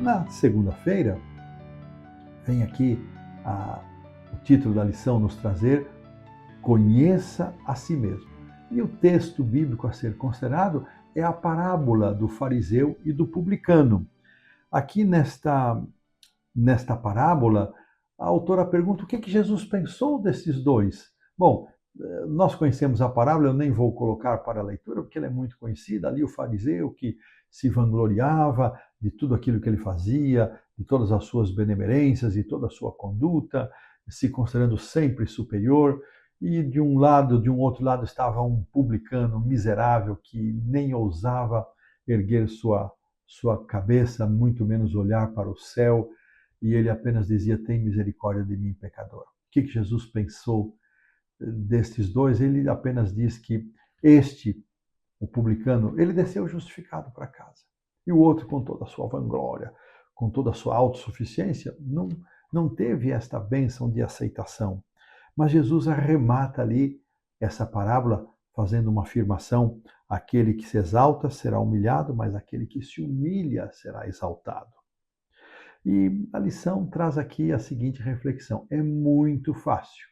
Na segunda-feira, vem aqui o título da lição nos trazer Conheça a si mesmo. E o texto bíblico a ser considerado é a parábola do fariseu e do publicano. Aqui nesta parábola, a autora pergunta o que Jesus pensou desses dois. Bom, nós conhecemos a parábola, eu nem vou colocar para a leitura, porque ela é muito conhecida. Ali o fariseu que se vangloriava de tudo aquilo que ele fazia, de todas as suas benemerências e toda a sua conduta, se considerando sempre superior. E de um outro lado estava um publicano miserável que nem ousava erguer sua cabeça, muito menos olhar para o céu, e ele apenas dizia: tem misericórdia de mim, pecador. O que Jesus pensou destes dois? Ele apenas diz que o publicano, ele desceu justificado para casa. E o outro, com toda a sua vanglória, com toda a sua autossuficiência, não teve esta bênção de aceitação. Mas Jesus arremata ali essa parábola fazendo uma afirmação: aquele que se exalta será humilhado, mas aquele que se humilha será exaltado. E a lição traz aqui a seguinte reflexão: é muito fácil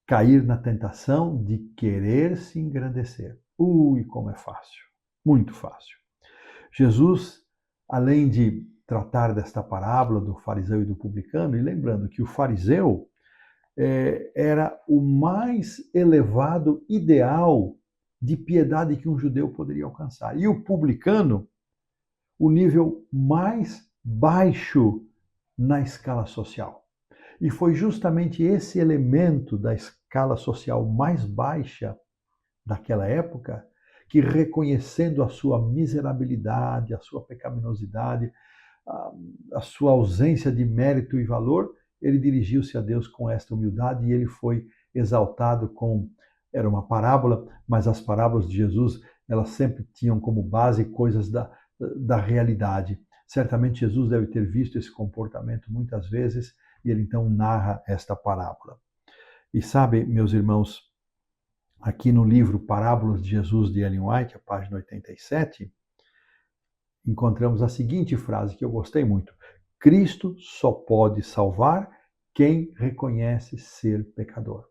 cair na tentação de querer se engrandecer. Como é fácil, muito fácil. Jesus, além de tratar desta parábola do fariseu e do publicano, e lembrando que o fariseu era o mais elevado ideal de piedade que um judeu poderia alcançar. E o publicano, o nível mais baixo na escala social. E foi justamente esse elemento da escala social mais baixa daquela época que, reconhecendo a sua miserabilidade, a sua pecaminosidade, a sua ausência de mérito e valor, ele dirigiu-se a Deus com esta humildade e ele foi exaltado era uma parábola, mas as parábolas de Jesus, elas sempre tinham como base coisas da realidade. Certamente Jesus deve ter visto esse comportamento muitas vezes e ele então narra esta parábola. E sabe, meus irmãos, aqui no livro Parábolas de Jesus, de Ellen White, a página 87, encontramos a seguinte frase que eu gostei muito: Cristo só pode salvar quem reconhece ser pecador.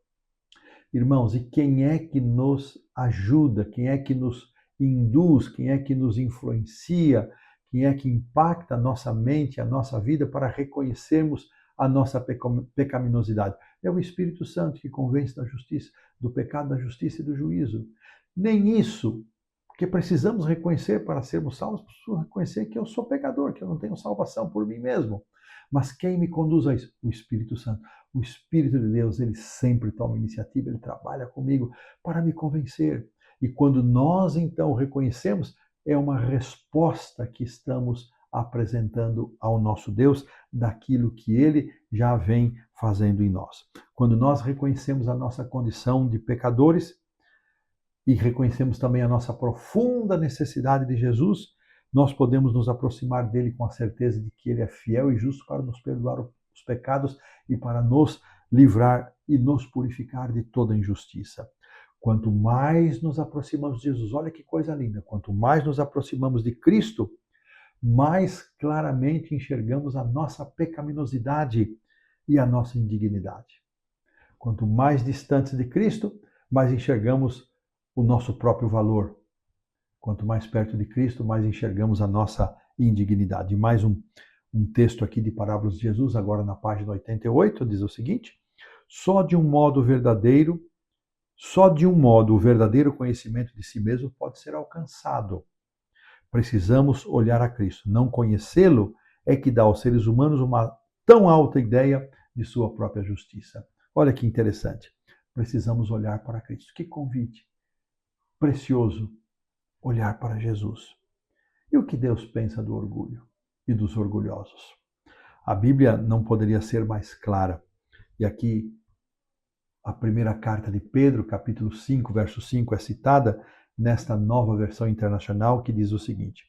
Irmãos, e quem é que nos ajuda, quem é que nos induz, quem é que nos influencia, quem é que impacta a nossa mente, a nossa vida para reconhecermos a nossa pecaminosidade? É o Espírito Santo que convence da justiça, do pecado, da justiça e do juízo. Nem isso, porque precisamos reconhecer para sermos salvos, preciso reconhecer que eu sou pecador, que eu não tenho salvação por mim mesmo. Mas quem me conduz a isso? O Espírito Santo. O Espírito de Deus, ele sempre toma iniciativa, ele trabalha comigo para me convencer. E quando nós então reconhecemos, é uma resposta que estamos apresentando ao nosso Deus daquilo que ele já vem fazendo em nós. Quando nós reconhecemos a nossa condição de pecadores e reconhecemos também a nossa profunda necessidade de Jesus, nós podemos nos aproximar dele com a certeza de que ele é fiel e justo para nos perdoar os pecados e para nos livrar e nos purificar de toda injustiça. Quanto mais nos aproximamos de Jesus, olha que coisa linda, quanto mais nos aproximamos de Cristo, mais claramente enxergamos a nossa pecaminosidade e a nossa indignidade. Quanto mais distantes de Cristo, mais enxergamos o nosso próprio valor. Quanto mais perto de Cristo, mais enxergamos a nossa indignidade. Mais um texto aqui de Parábolas de Jesus, agora na página 88, diz o seguinte: só de um modo o verdadeiro conhecimento de si mesmo pode ser alcançado. Precisamos olhar a Cristo. Não conhecê-lo é que dá aos seres humanos uma tão alta ideia de sua própria justiça. Olha que interessante. Precisamos olhar para Cristo. Que convite precioso olhar para Jesus. E o que Deus pensa do orgulho e dos orgulhosos? A Bíblia não poderia ser mais clara. E aqui a primeira carta de Pedro, capítulo 5, verso 5, é citada nesta nova versão internacional que diz o seguinte: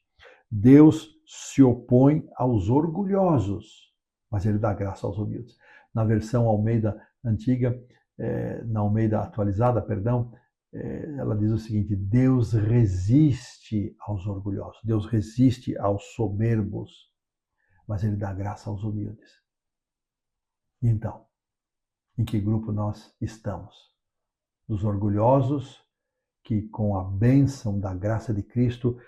Deus se opõe aos orgulhosos, mas ele dá graça aos humildes. Na versão Almeida antiga, na Almeida atualizada, perdão, ela diz o seguinte: Deus resiste aos orgulhosos, Deus resiste aos soberbos. mas Ele dá graça aos humildes. E então, em que grupo nós estamos? Dos orgulhosos, que com a bênção da graça de Cristo,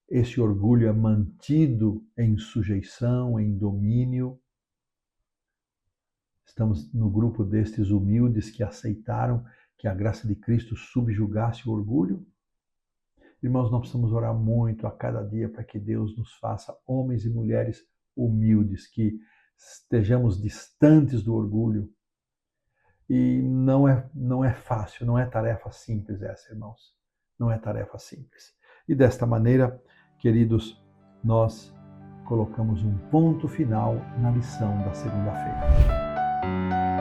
esse orgulho é mantido em sujeição, em domínio. Estamos no grupo destes humildes que aceitaram que a graça de Cristo subjugasse o orgulho? Irmãos, nós precisamos orar muito a cada dia para que Deus nos faça homens e mulheres humildes, que estejamos distantes do orgulho. E não é fácil, não é tarefa simples essa, irmãos. Não é tarefa simples. E desta maneira, queridos, nós colocamos um ponto final na lição da segunda-feira.